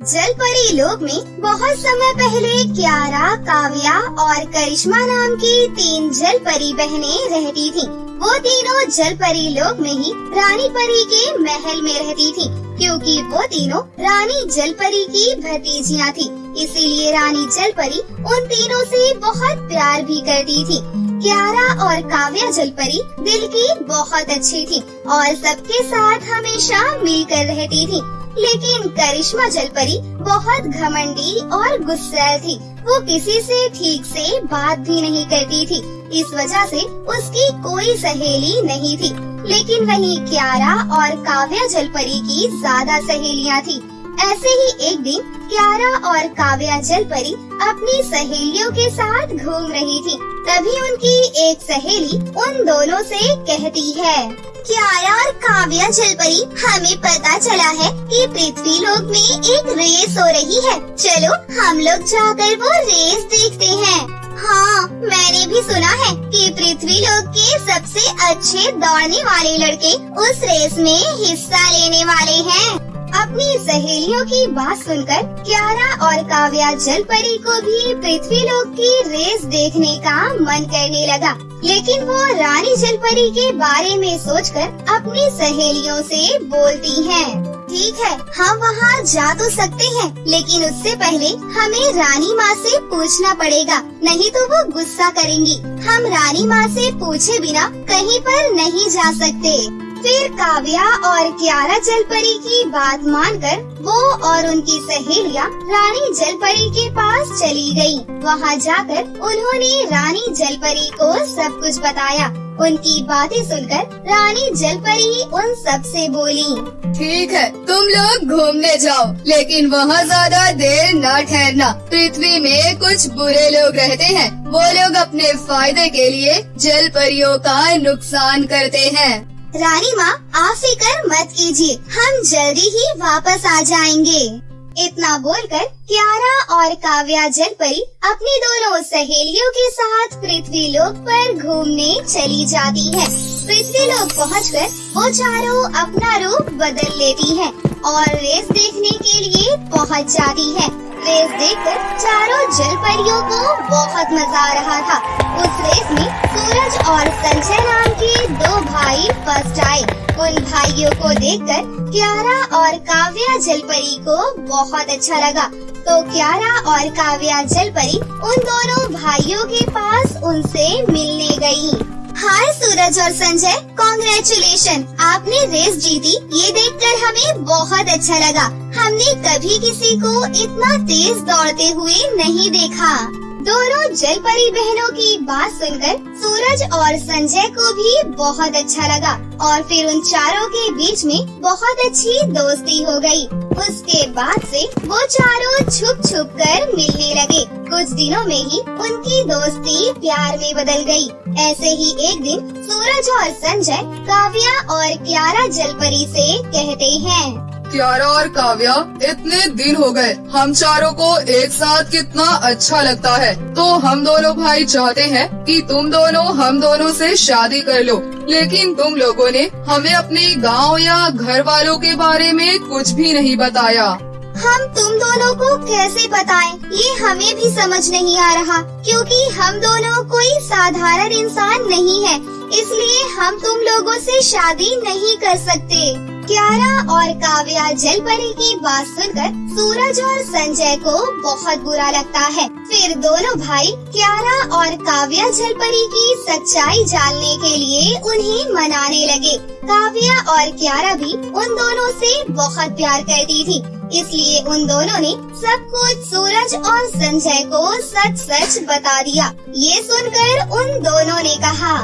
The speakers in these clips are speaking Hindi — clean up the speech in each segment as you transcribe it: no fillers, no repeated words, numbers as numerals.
जलपरी लोक में बहुत समय पहले क्यारा, काव्या और करिश्मा नाम की 3 जलपरी बहनें रहती थीं। वो तीनों जलपरी लोक में ही रानी परी के महल में रहती थीं, क्योंकि वो तीनों रानी जलपरी की भतीजियां थीं। इसीलिए रानी जलपरी उन तीनों से बहुत प्यार भी करती थी। क्यारा और काव्या जलपरी दिल की बहुत अच्छी थी और सबके साथ हमेशा मिलकर रहती थी। लेकिन करिश्मा जलपरी बहुत घमंडी और गुस्सैल थी। वो किसी से ठीक से बात भी नहीं करती थी। इस वजह से उसकी कोई सहेली नहीं थी। लेकिन वहीं क्यारा और काव्या जलपरी की ज्यादा सहेलियां थी। ऐसे ही एक दिन क्यारा और काव्या जलपरी अपनी सहेलियों के साथ घूम रही थी। तभी उनकी एक सहेली उन दोनों से कहती है, क्यारा और काव्या जलपरी, हमें पता चला है कि पृथ्वी लोक में एक रेस हो रही है। चलो हम लोग जाकर वो रेस देखते हैं। हाँ, मैंने भी सुना है कि पृथ्वी लोक के सबसे अच्छे दौड़ने वाले लड़के उस रेस में हिस्सा लेने वाले हैं। अपनी सहेलियों की बात सुनकर क्यारा और काव्या जलपरी को भी पृथ्वी लोक की रेस देखने का मन करने लगा। लेकिन वो रानी जलपरी के बारे में सोचकर अपनी सहेलियों से बोलती हैं, ठीक है, हम वहाँ जा तो सकते हैं, लेकिन उससे पहले हमें रानी माँ से पूछना पड़ेगा, नहीं तो वो गुस्सा करेंगी। हम रानी माँ से पूछे बिना कहीं पर नहीं जा सकते। फिर काव्या और क्यारा जलपरी की बात मानकर वो और उनकी सहेलियां रानी जलपरी के पास चली गयी। वहाँ जाकर उन्होंने रानी जलपरी को सब कुछ बताया। उनकी बातें सुनकर रानी जलपरी उन सब से बोली, ठीक है, तुम लोग घूमने जाओ, लेकिन वहाँ ज्यादा देर न ठहरना। पृथ्वी में कुछ बुरे लोग रहते हैं। वो लोग अपने फायदे के लिए जलपरियों का नुकसान करते हैं। रानी माँ, आप फिक्र मत कीजिए, हम जल्दी ही वापस आ जाएंगे। इतना बोलकर क्यारा और काव्या जलपरी अपनी दोनों सहेलियों के साथ पृथ्वी लोक पर घूमने चली जाती है। पृथ्वी लोक पहुंचकर वो चारों अपना रूप बदल लेती हैं और रेस देखने के लिए पहुंच जाती है। रेस देखकर चारों जलपरियों को बहुत मजा आ रहा था। उस रेस में सूरज और संजय नाम के 2 भाई फर्स्ट आए। उन भाइयों को देखकर क्यारा और काव्या जलपरी को बहुत अच्छा लगा, तो क्यारा और काव्या जलपरी उन दोनों भाइयों के पास उनसे मिलने गयी। हाय सूरज और संजय, कॉन्ग्रेचुलेशन, आपने रेस जीती। ये देखकर हमें बहुत अच्छा लगा। हमने कभी किसी को इतना तेज दौड़ते हुए नहीं देखा। दोनों जलपरी बहनों की बात सुनकर सूरज और संजय को भी बहुत अच्छा लगा और फिर उन चारों के बीच में बहुत अच्छी दोस्ती हो गई। उसके बाद से वो चारों छुप छुप कर मिलने लगे। कुछ दिनों में ही उनकी दोस्ती प्यार में बदल गई। ऐसे ही एक दिन सूरज और संजय काव्या और क्यारा जलपरी से कहते हैं, क्यारा और काव्या, इतने दिन हो गए, हम चारों को एक साथ कितना अच्छा लगता है। तो हम दोनों भाई चाहते हैं कि तुम दोनों हम दोनों से शादी कर लो। लेकिन तुम लोगों ने हमें अपने गांव या घर वालों के बारे में कुछ भी नहीं बताया। हम तुम दोनों को कैसे बताएं? ये हमें भी समझ नहीं आ रहा, क्योंकि हम दोनों कोई साधारण इंसान नहीं है, इसलिए हम तुम लोगों से शादी नहीं कर सकते। क्यारा और काव्या जलपरी की बात सुनकर सूरज और संजय को बहुत बुरा लगता है। फिर दोनों भाई क्यारा और काव्या जलपरी की सच्चाई जानने के लिए उन्हें मनाने लगे। काव्या और क्यारा भी उन दोनों से बहुत प्यार करती थी, इसलिए उन दोनों ने सब कुछ सूरज और संजय को सच सच बता दिया। ये सुनकर उन दोनों ने कहा,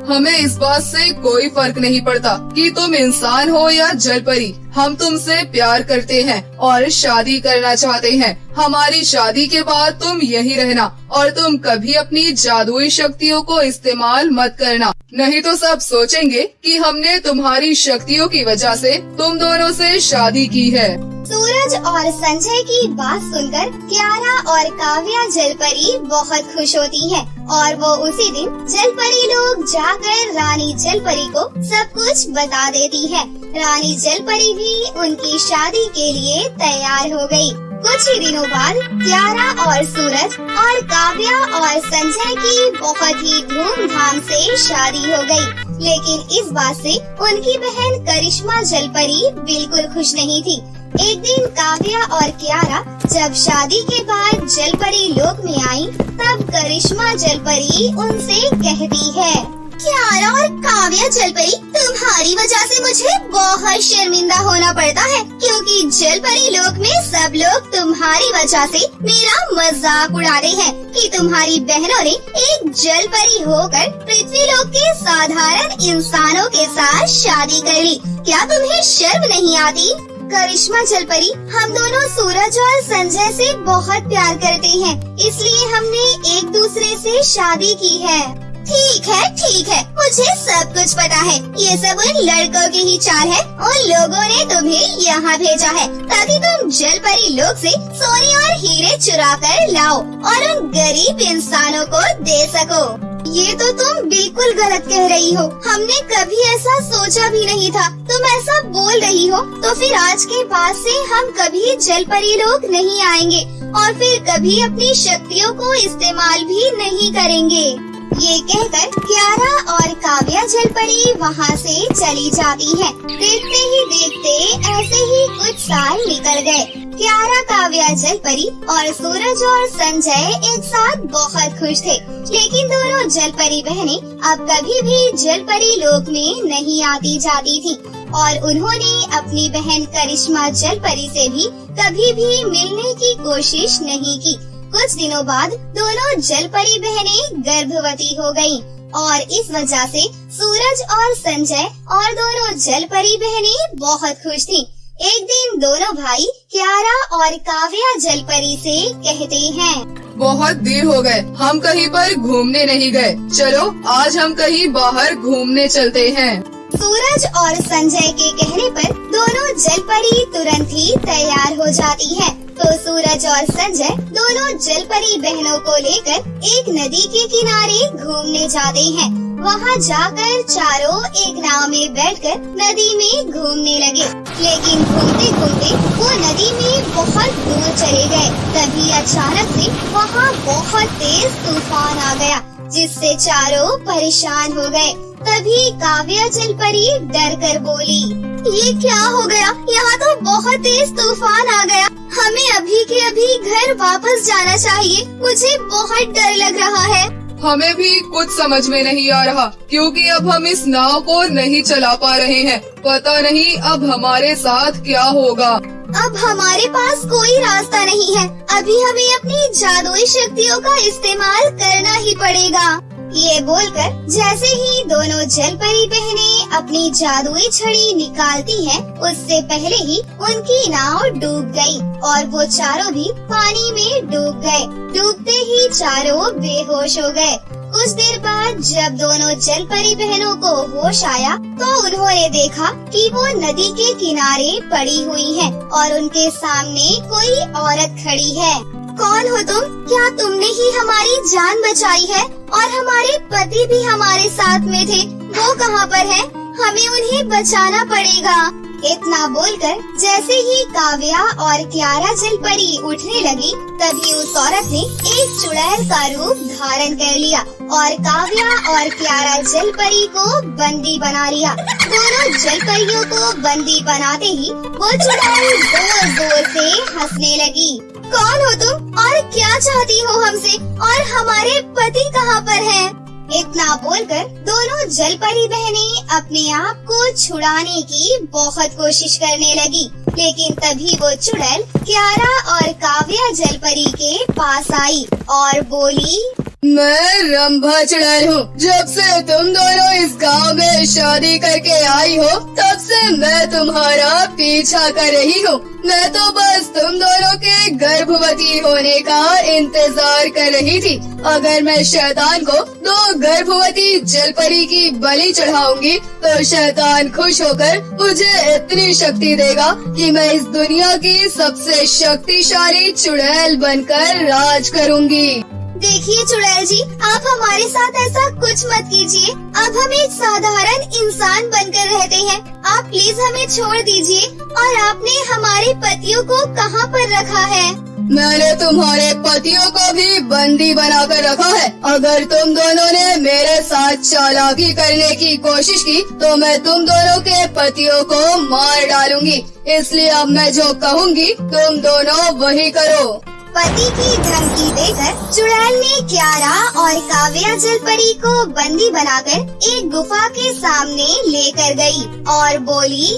हमें इस बात से कोई फर्क नहीं पड़ता कि तुम इंसान हो या जलपरी। हम तुमसे प्यार करते हैं और शादी करना चाहते हैं। हमारी शादी के बाद तुम यहीं रहना और तुम कभी अपनी जादुई शक्तियों को इस्तेमाल मत करना, नहीं तो सब सोचेंगे कि हमने तुम्हारी शक्तियों की वजह से तुम दोनों से शादी की है। सूरज और संजय की बात सुनकर क्यारा और काव्या जलपरी बहुत खुश होती है और वो उसी दिन जलपरी लोग जाकर रानी जलपरी को सब कुछ बता देती है। रानी जलपरी भी उनकी शादी के लिए तैयार हो गई। कुछ ही दिनों बाद क्यारा और सूरज और काव्या और संजय की बहुत ही धूमधाम से शादी हो गई। लेकिन इस बात से उनकी बहन करिश्मा जलपरी बिल्कुल खुश नहीं थी। एक दिन काव्या और क्यारा जब शादी के बाद जलपरी लोक में आई, तब करिश्मा जलपरी उनसे कहती है, क्यारा और काव्या जलपरी, तुम्हारी वजह से मुझे बहुत शर्मिंदा होना पड़ता है, क्योंकि जलपरी लोक में सब लोग तुम्हारी वजह से मेरा मजाक उड़ा रहे हैं कि तुम्हारी बहनों ने एक जलपरी होकर पृथ्वी लोक के साधारण इंसानों के साथ शादी कर ली। क्या तुम्हें शर्म नहीं आती? करिश्मा जलपरी, हम दोनों सूरज और संजय से बहुत प्यार करते हैं, इसलिए हमने एक दूसरे से शादी की है। ठीक है, मुझे सब कुछ पता है। ये सब उन लड़कों की ही चाल है। उन लोगों ने तुम्हें यहाँ भेजा है ताकि तुम जलपरी लोक से सोने और हीरे चुरा कर लाओ और उन गरीब इंसानों को दे सको। ये तो तुम बिल्कुल गलत कह रही हो। हमने कभी ऐसा सोचा भी नहीं था। तुम ऐसा बोल रही हो तो फिर आज के बाद से हम कभी जलपरी लोक नहीं आएंगे और फिर कभी अपनी शक्तियों को इस्तेमाल भी नहीं करेंगे। ये कहकर क्यारा और काव्या जलपरी वहाँ से चली जाती है। देखते ही देखते ऐसे ही कुछ साल निकल गए। क्यारा, काव्या जलपरी और सूरज और संजय एक साथ बहुत खुश थे। लेकिन दोनों जलपरी बहनें अब कभी भी जलपरी लोक में नहीं आती जाती थी और उन्होंने अपनी बहन करिश्मा जलपरी से भी कभी भी मिलने की कोशिश नहीं की। कुछ दिनों बाद दोनों जलपरी बहनें गर्भवती हो गयीं और इस वजह से सूरज और संजय और दोनों जलपरी बहनें बहुत खुश थीं। एक दिन दोनों भाई क्यारा और काव्या जलपरी से कहते हैं, बहुत देर हो गए, हम कहीं पर घूमने नहीं गए। चलो आज हम कहीं बाहर घूमने चलते हैं। सूरज और संजय के कहने पर दोनों जलपरी तुरंत ही तैयार हो जाती है। तो सूरज और संजय दोनों जलपरी बहनों को लेकर एक नदी के किनारे घूमने जाते हैं। वहाँ जाकर चारों एक नाव में बैठकर नदी में घूमने लगे। लेकिन घूमते घूमते वो नदी में बहुत दूर चले गए। तभी अचानक से वहाँ बहुत तेज तूफान आ गया, जिससे चारों परेशान हो गए। तभी काव्या जलपरी डर कर बोली, ये क्या हो गया? यहाँ तो बहुत तेज तूफान आ गया। हमें अभी के अभी घर वापस जाना चाहिए। मुझे बहुत डर लग रहा है। हमें भी कुछ समझ में नहीं आ रहा, क्योंकि अब हम इस नाव को नहीं चला पा रहे हैं। पता नहीं अब हमारे साथ क्या होगा। अब हमारे पास कोई रास्ता नहीं है। अभी हमें अपनी जादुई शक्तियों का इस्तेमाल करना ही पड़ेगा। ये बोलकर जैसे ही दोनों जलपरी बहनें अपनी जादुई छड़ी निकालती हैं, उससे पहले ही उनकी नाव डूब गई और वो चारों भी पानी में डूब गए। डूबते ही चारों बेहोश हो गए। कुछ देर बाद जब दोनों जलपरी बहनों को होश आया तो उन्होंने देखा कि वो नदी के किनारे पड़ी हुई हैं और उनके सामने कोई औरत खड़ी है। कौन हो तुम? क्या तुमने ही हमारी जान बचाई है? और हमारे पति भी हमारे साथ में थे, वो कहाँ पर हैं? हमें उन्हें बचाना पड़ेगा। इतना बोलकर जैसे ही काव्या और क्यारा जलपरी उठने लगी, तभी उस औरत ने एक चुड़ैल का रूप धारण कर लिया और काव्या और क्यारा जलपरी को बंदी बना लिया। दोनों जलपरियों को बंदी बनाते ही वो चुड़ैल जोर जोर से हंसने लगी। कौन हो तुम और क्या चाहती हो हमसे? और हमारे पति कहाँ पर हैं? इतना बोलकर दोनों जलपरी बहनें अपने आप को छुड़ाने की बहुत कोशिश करने लगी। लेकिन तभी वो चुड़ैल क्यारा और काव्या जलपरी के पास आई और बोली, मैं रंभा चुड़ैल हूँ। जब से तुम दोनों इस गांव में शादी करके आई हो, तब से मैं तुम्हारा पीछा कर रही हूँ। मैं तो बस तुम दोनों के गर्भवती होने का इंतजार कर रही थी। अगर मैं शैतान को 2 गर्भवती जलपरी की बलि चढ़ाऊंगी तो शैतान खुश होकर मुझे इतनी शक्ति देगा कि मैं इस दुनिया की सबसे शक्तिशाली चुड़ैल बनकर राज करूंगी। देखिए चुड़ैल जी, आप हमारे साथ ऐसा कुछ मत कीजिए। अब हम एक साधारण इंसान बनकर रहते हैं। आप प्लीज हमें छोड़ दीजिए। और आपने हमारे पतियों को कहाँ पर रखा है? मैंने तुम्हारे पतियों को भी बंदी बनाकर रखा है। अगर तुम दोनों ने मेरे साथ चालाकी करने की कोशिश की तो मैं तुम दोनों के पतियों को मार डालूंगी। इसलिए अब मैं जो कहूँगी तुम दोनों वही करो। पति की धमकी देकर चुड़ैल ने क्यारा और काव्या जलपरी को बंदी बनाकर एक गुफा के सामने लेकर गई और बोली,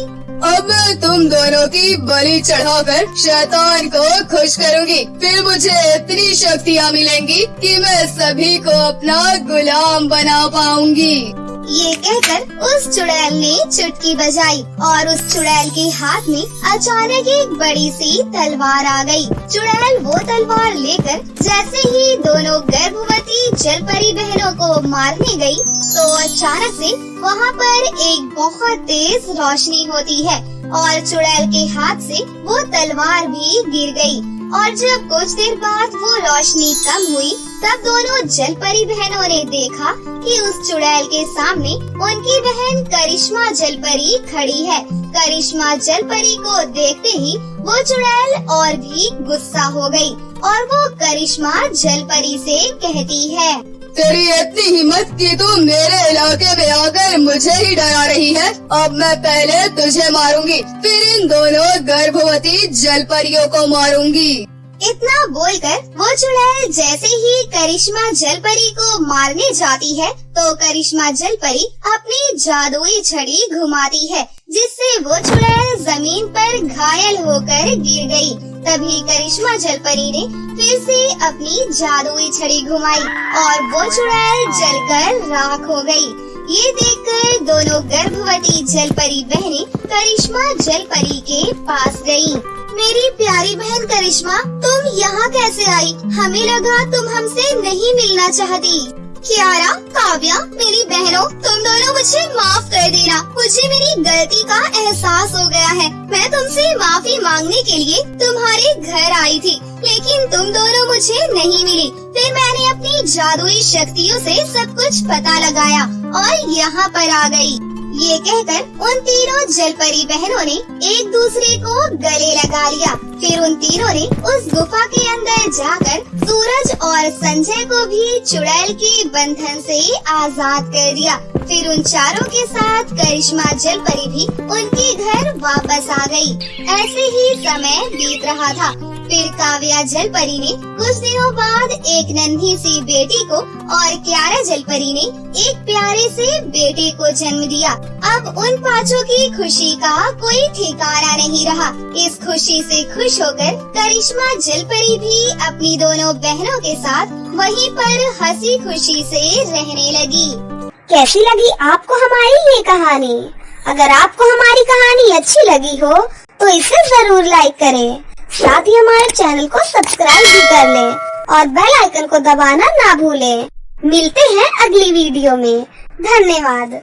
अब मैं तुम दोनों की बलि चढ़ाकर शैतान को खुश करूंगी। फिर मुझे इतनी शक्तियाँ मिलेंगी कि मैं सभी को अपना गुलाम बना पाऊंगी। ये कहकर उस चुड़ैल ने चुटकी बजाई और उस चुड़ैल के हाथ में अचानक एक बड़ी सी तलवार आ गई। चुड़ैल वो तलवार लेकर जैसे ही दोनों गर्भवती जलपरी बहनों को मारने गई तो अचानक से वहाँ पर एक बहुत तेज रोशनी होती है और चुड़ैल के हाथ से वो तलवार भी गिर गई। और जब कुछ देर बाद वो रोशनी कम हुई तब दोनों जलपरी बहनों ने देखा कि उस चुड़ैल के सामने उनकी बहन करिश्मा जलपरी खड़ी है। करिश्मा जलपरी को देखते ही वो चुड़ैल और भी गुस्सा हो गई और वो करिश्मा जलपरी से कहती है, तेरी इतनी हिम्मत कि तू मेरे इलाके में आकर मुझे ही डरा रही है। अब मैं पहले तुझे मारूंगी, फिर इन दोनों गर्भवती जलपरियों को मारूंगी। इतना बोलकर वो चुड़ैल जैसे ही करिश्मा जलपरी को मारने जाती है तो करिश्मा जलपरी अपनी जादुई छड़ी घुमाती है जिससे वो चुड़ैल जमीन पर घायल होकर गिर गई। तभी करिश्मा जलपरी ने फिर से अपनी जादुई छड़ी घुमाई और वो चुड़ैल जलकर राख हो गई। ये देखकर दोनों गर्भवती जलपरी बहनें करिश्मा जलपरी के पास गयीं। मेरी प्यारी बहन करिश्मा, तुम यहाँ कैसे आई? हमें लगा तुम हमसे नहीं मिलना चाहती। क्यारा, काव्या, मेरी बहनों, तुम दोनों मुझे माफ कर देना। मुझे मेरी गलती का एहसास हो गया है। मैं तुमसे माफी मांगने के लिए तुम्हारे घर आई थी, लेकिन तुम दोनों मुझे नहीं मिली। फिर मैंने अपनी जादुई शक्तियों से सब कुछ पता लगाया और यहाँ पर आ गई। ये कहकर उन तीनों जलपरी बहनों ने एक दूसरे को गले लगा लिया। फिर उन तीनों ने उस गुफा के अंदर जाकर सूरज और संजय को भी चुड़ैल के बंधन से आजाद कर दिया। फिर उन चारों के साथ करिश्मा जलपरी भी उनके घर वापस आ गई। ऐसे ही समय बीत रहा था। फिर काव्या जलपरी ने कुछ दिनों बाद एक नन्ही सी बेटी को और क्यारा जलपरी ने एक प्यारे से बेटे को जन्म दिया। अब उन पांचों की खुशी का कोई ठिकाना नहीं रहा। इस खुशी से खुश होकर करिश्मा जलपरी भी अपनी दोनों बहनों के साथ वहीं पर हंसी खुशी से रहने लगी। कैसी लगी आपको हमारी ये कहानी? अगर आपको हमारी कहानी अच्छी लगी हो तो इसे जरूर लाइक करें, साथ ही हमारे चैनल को सब्सक्राइब भी कर लें और बेल आइकन को दबाना ना भूलें। मिलते हैं अगली वीडियो में। धन्यवाद।